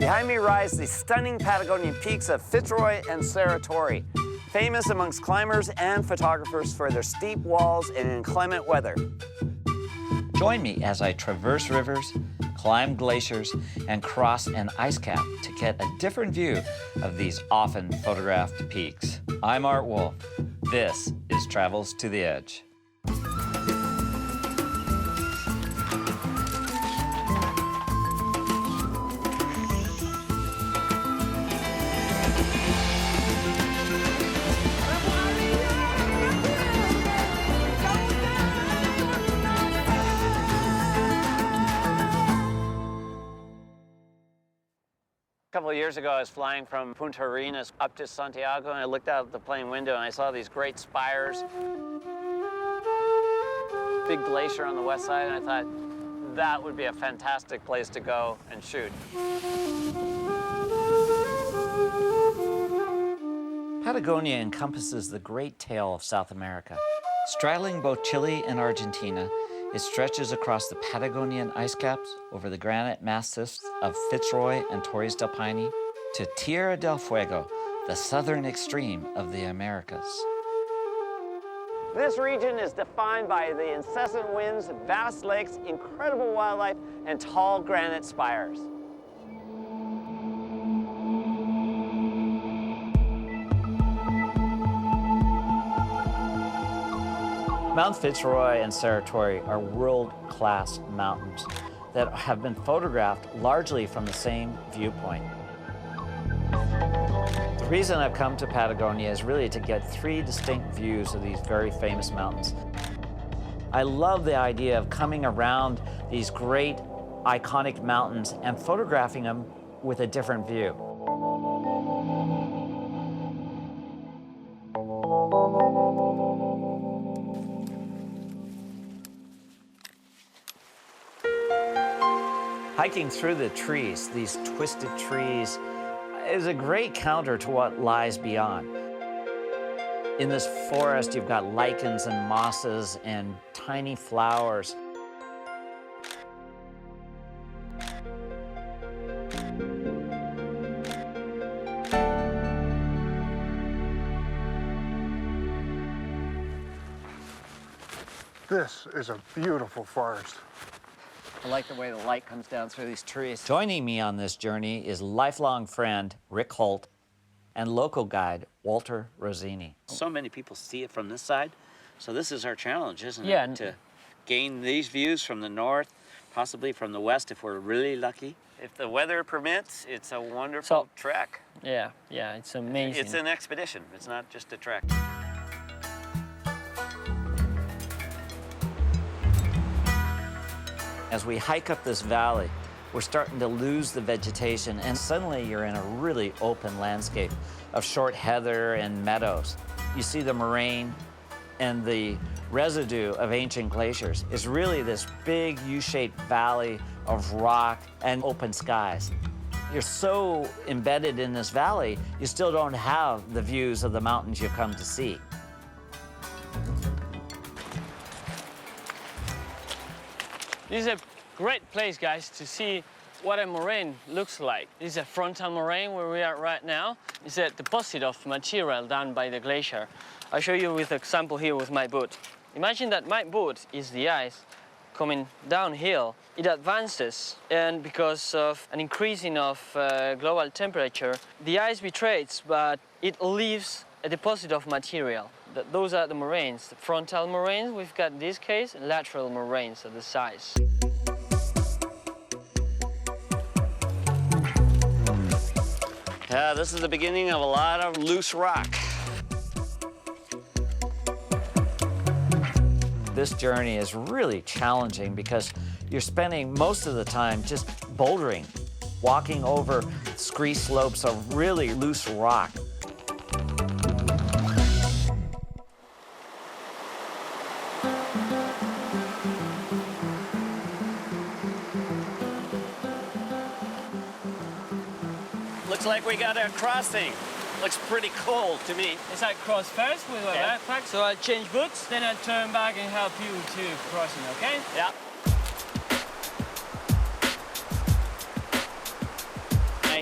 Behind me rise the stunning Patagonian peaks of Fitz Roy and Tori, famous amongst climbers and photographers for their steep walls in inclement weather. Join me as I traverse rivers, climb glaciers, and cross an ice cap to get a different view of these often photographed peaks. I'm Art Wolfe. This is Travels to the Edge. A couple of years ago, I was flying from Punta Arenas up to Santiago, and I looked out the plane window and I saw these great spires. Big glacier on the west side, and I thought that would be a fantastic place to go and shoot. Patagonia encompasses the great tail of South America. Straddling both Chile and Argentina, it stretches across the Patagonian ice caps over the granite massifs of Fitz Roy and Torres del Paine to Tierra del Fuego, the southern extreme of the Americas. This region is defined by the incessant winds, vast lakes, incredible wildlife, and tall granite spires. Mount Fitz Roy and Tori are world-class mountains that have been photographed largely from the same viewpoint. The reason I've come to Patagonia is really to get three distinct views of these very famous mountains. I love the idea of coming around these great iconic mountains and photographing them with a different view. Hiking through the trees, these twisted trees, is a great counter to what lies beyond. In this forest, you've got lichens and mosses and tiny flowers. This is a beautiful forest. I like the way the light comes down through these trees. Joining me on this journey is lifelong friend Rick Holt and local guide Walter Rosini. So many people see it from this side, so this is our challenge, isn't Yeah. it? To gain these views from the north, possibly from the west if we're really lucky. If the weather permits, it's a wonderful trek. Yeah, it's amazing. It's an expedition. It's not just a trek. As we hike up this valley, we're starting to lose the vegetation, and suddenly you're in a really open landscape of short heather and meadows. You see the moraine, and the residue of ancient glaciers is really this big U-shaped valley of rock and open skies. You're so embedded in this valley, you still don't have the views of the mountains you've come to see. This is a great place, guys, to see what a moraine looks like. This is a frontal moraine where we are right now. It's a deposit of material done by the glacier. I'll show you with an example here with my boot. Imagine that my boot is the ice coming downhill. It advances, and because of an increasing of global temperature, the ice retreats, but it leaves a deposit of material. Those are the moraines. The frontal moraines, we've got in this case, and lateral moraines of the size. Yeah, this is the beginning of a lot of loose rock. This journey is really challenging because you're spending most of the time just bouldering, walking over scree slopes of really loose rock. Looks like we got a crossing. Looks pretty cold to me. Yes, I cross first with my backpack, so I'll change boots, then I'll turn back and help you to crossing, okay? Yeah.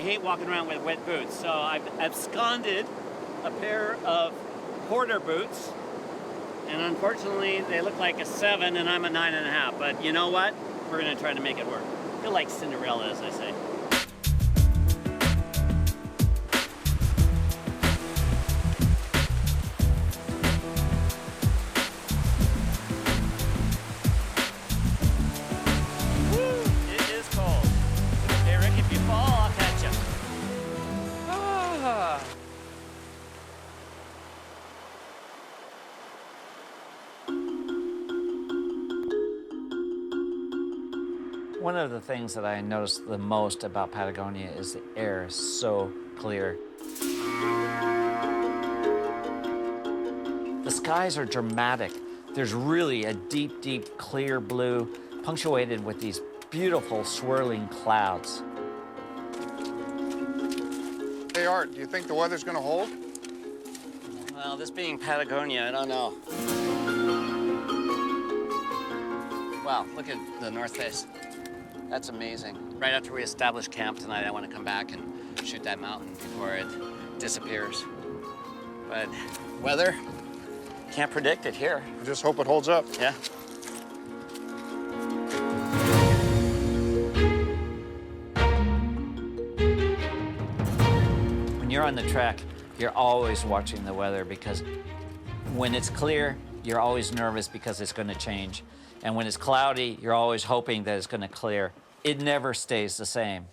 I hate walking around with wet boots, so I've absconded a pair of porter boots, and unfortunately they look like a 7 and I'm a 9.5, but you know what? We're gonna try to make it work. I feel like Cinderella, as I say. One of the things that I noticed the most about Patagonia is the air is so clear. The skies are dramatic. There's really a deep, deep, clear blue, punctuated with these beautiful swirling clouds. Hey, Art, do you think the weather's gonna hold? Well, this being Patagonia, I don't know. Wow, look at the north face. That's amazing. Right after we establish camp tonight, I want to come back and shoot that mountain before it disappears. But weather, can't predict it here. I just hope it holds up. Yeah. When you're on the trek, you're always watching the weather because when it's clear, you're always nervous because it's going to change. And when it's cloudy, you're always hoping that it's going to clear. It never stays the same.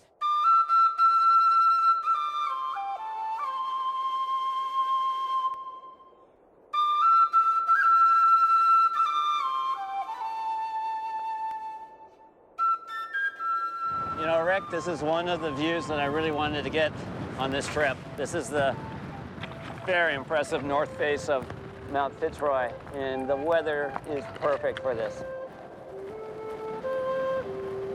You know, Rick, this is one of the views that I really wanted to get on this trip. This is the very impressive north face of Mount Fitz Roy, and the weather is perfect for this.